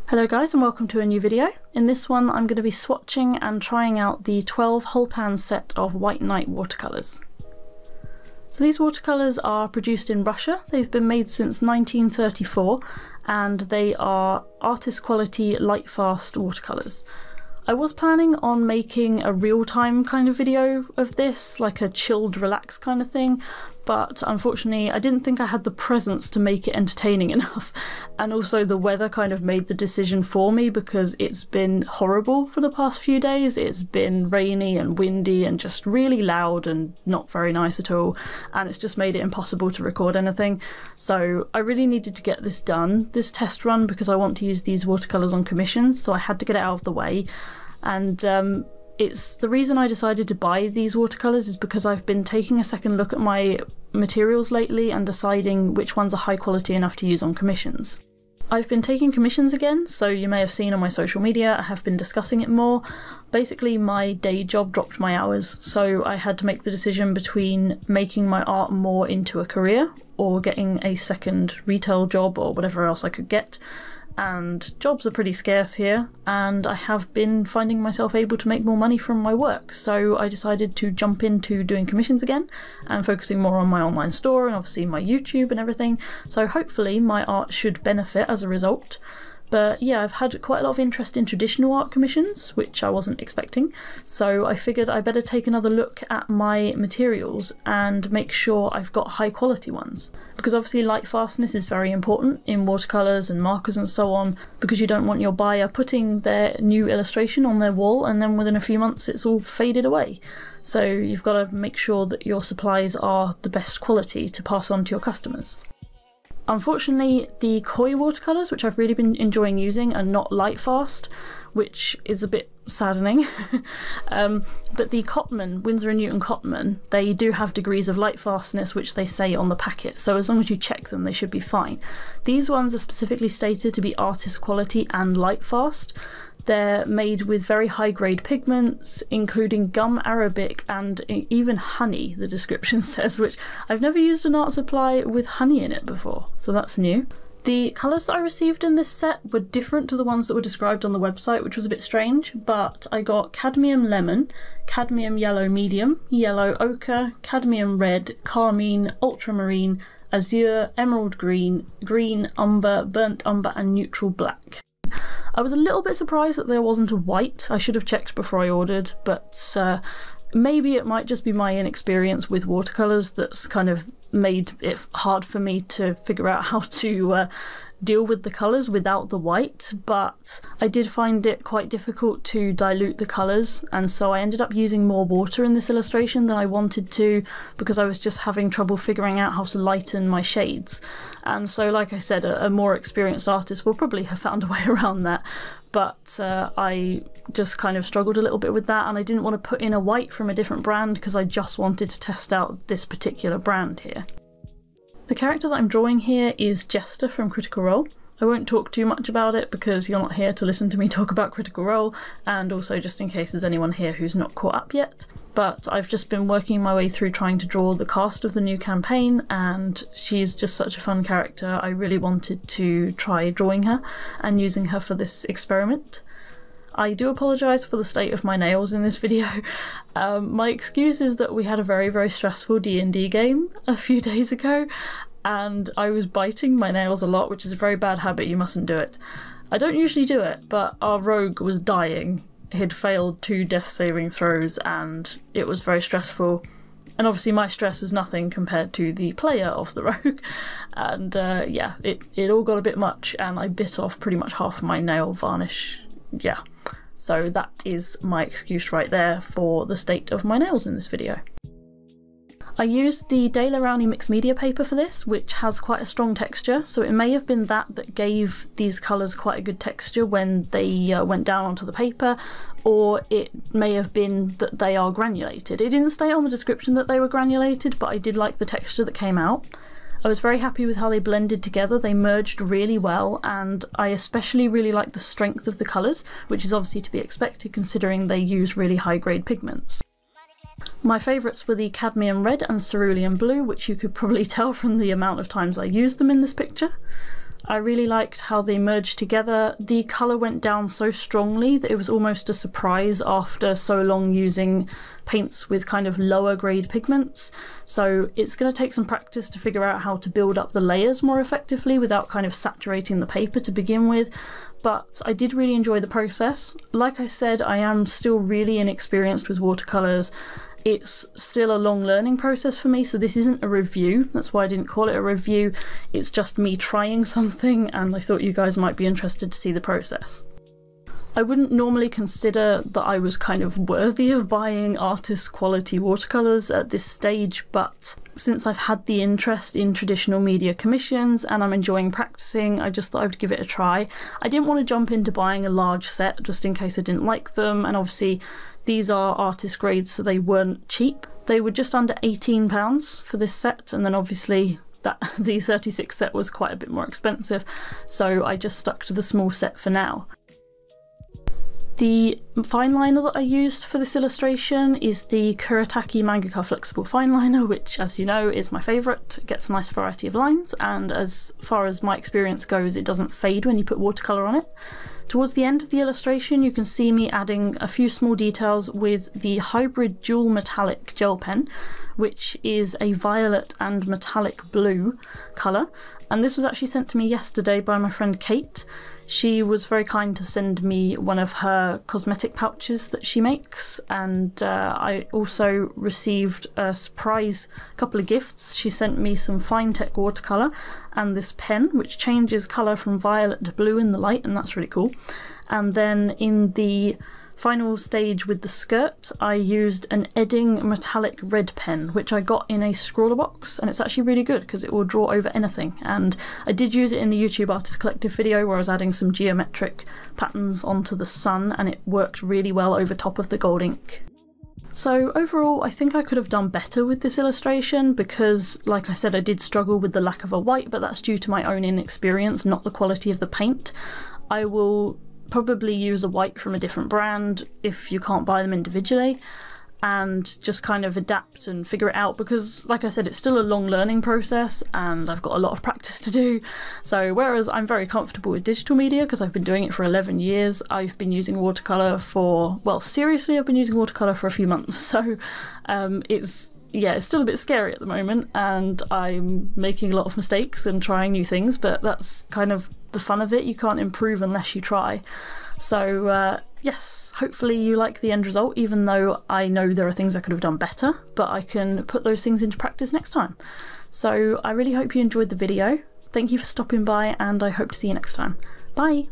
Hello guys and welcome to a new video. In this one I'm going to be swatching and trying out the 12 whole pan set of White Night watercolours. So these watercolours are produced in Russia. They've been made since 1934 and they are artist quality light fast watercolours. I was planning on making a real-time kind of video of this, like a chilled, relaxed kind of thing, but unfortunately I didn't think I had the presence to make it entertaining enough. And also the weather kind of made the decision for me because it's been horrible for the past few days. It's been rainy and windy and just really loud and not very nice at all, and it's just made it impossible to record anything. So I really needed to get this done, this test run, because I want to use these watercolours on commissions, so I had to get it out of the way. And it's the reason I decided to buy these watercolours is because I've been taking a second look at my materials lately and deciding which ones are high quality enough to use on commissions. I've been taking commissions again, so you may have seen on my social media I have been discussing it more. Basically my day job dropped my hours, so I had to make the decision between making my art more into a career or getting a second retail job or whatever else I could get. And jobs are pretty scarce here, and I have been finding myself able to make more money from my work, so I decided to jump into doing commissions again and focusing more on my online store and obviously my YouTube and everything, so hopefully my art should benefit as a result. But yeah, I've had quite a lot of interest in traditional art commissions, which I wasn't expecting, so I figured I better take another look at my materials and make sure I've got high quality ones. Because obviously light fastness is very important in watercolours and markers and so on, because you don't want your buyer putting their new illustration on their wall and then within a few months it's all faded away. So you've got to make sure that your supplies are the best quality to pass on to your customers. Unfortunately, the Koi watercolours, which I've really been enjoying using, are not light fast, which is a bit saddening. But the Cotman, Winsor & Newton Cotman, they do have degrees of light fastness which they say on the packet, so as long as you check them they should be fine. These ones are specifically stated to be artist quality and light fast. They're made with very high grade pigments, including gum arabic and even honey, the description says, which I've never used an art supply with honey in it before, so that's new. The colours that I received in this set were different to the ones that were described on the website, which was a bit strange, but I got cadmium lemon, cadmium yellow medium, yellow ochre, cadmium red, carmine, ultramarine, azure, emerald green, green umber, burnt umber and neutral black. I was a little bit surprised that there wasn't a white. I should have checked before I ordered, but maybe it might just be my inexperience with watercolours that's kind of made it hard for me to figure out how to deal with the colours without the white, but I did find it quite difficult to dilute the colours, and so I ended up using more water in this illustration than I wanted to because I was just having trouble figuring out how to lighten my shades. And so, like I said, a more experienced artist will probably have found a way around that, but I just kind of struggled a little bit with that, and I didn't want to put in a white from a different brand because I just wanted to test out this particular brand here. The character that I'm drawing here is Jester from Critical Role. I won't talk too much about it because you're not here to listen to me talk about Critical Role, and also just in case there's anyone here who's not caught up yet. But I've just been working my way through trying to draw the cast of the new campaign, and she's just such a fun character. I really wanted to try drawing her and using her for this experiment. I do apologise for the state of my nails in this video. My excuse is that we had a very stressful D&D game a few days ago, and I was biting my nails a lot, which is a very bad habit, you mustn't do it. I don't usually do it, but our rogue was dying. He'd failed 2 death saving throws and it was very stressful. And obviously my stress was nothing compared to the player of the rogue. And yeah, it all got a bit much and I bit off pretty much half of my nail varnish. Yeah. So that is my excuse right there for the state of my nails in this video. I used the Daler-Rowney Mixed Media paper for this, which has quite a strong texture, so it may have been that gave these colours quite a good texture when they went down onto the paper, or it may have been that they are granulated. It didn't state on the description that they were granulated, but I did like the texture that came out. I was very happy with how they blended together, they merged really well, and I especially really like the strength of the colours, which is obviously to be expected considering they use really high grade pigments. My favourites were the cadmium red and cerulean blue, which you could probably tell from the amount of times I used them in this picture. I really liked how they merged together. The colour went down so strongly that it was almost a surprise after so long using paints with kind of lower grade pigments. So it's going to take some practice to figure out how to build up the layers more effectively without kind of saturating the paper to begin with. But I did really enjoy the process. Like I said, I am still really inexperienced with watercolours. It's still a long learning process for me, so this isn't a review. That's why I didn't call it a review. It's just me trying something, and I thought you guys might be interested to see the process. I wouldn't normally consider that I was kind of worthy of buying artist quality watercolours at this stage, but since I've had the interest in traditional media commissions and I'm enjoying practicing, I just thought I would give it a try. I didn't want to jump into buying a large set just in case I didn't like them, and obviously these are artist grades, so they weren't cheap. They were just under £18 for this set, and then obviously that the 36 set was quite a bit more expensive, so I just stuck to the small set for now. The fineliner that I used for this illustration is the Kuretake Mangaka Flexible fineliner, which, as you know, is my favourite. It gets a nice variety of lines, and as far as my experience goes, it doesn't fade when you put watercolour on it. Towards the end of the illustration, you can see me adding a few small details with the Hybrid Dual Metallic gel pen, which is a violet and metallic blue colour, and this was actually sent to me yesterday by my friend Kate. She was very kind to send me one of her cosmetic pouches that she makes, and I also received a surprise couple of gifts. She sent me some Finetec watercolour and this pen, which changes colour from violet to blue in the light, and that's really cool. And then in the final stage with the skirt, I used an Edding metallic red pen, which I got in a scrawler box, and it's actually really good because it will draw over anything. And I did use it in the YouTube Artist Collective video where I was adding some geometric patterns onto the sun, and it worked really well over top of the gold ink. So overall, I think I could have done better with this illustration because, like I said, I did struggle with the lack of a white, but that's due to my own inexperience, not the quality of the paint. I will probably use a white from a different brand if you can't buy them individually, and just kind of adapt and figure it out because, like I said, it's still a long learning process and I've got a lot of practice to do. So whereas I'm very comfortable with digital media because I've been doing it for 11 years, I've been using watercolour for, well, seriously, I've been using watercolour for a few months, so it's still a bit scary at the moment, and I'm making a lot of mistakes and trying new things, but that's kind of the fun of it. You can't improve unless you try. So yes, hopefully you like the end result, even though I know there are things I could have done better, but I can put those things into practice next time. So I really hope you enjoyed the video. Thank you for stopping by, and I hope to see you next time. Bye!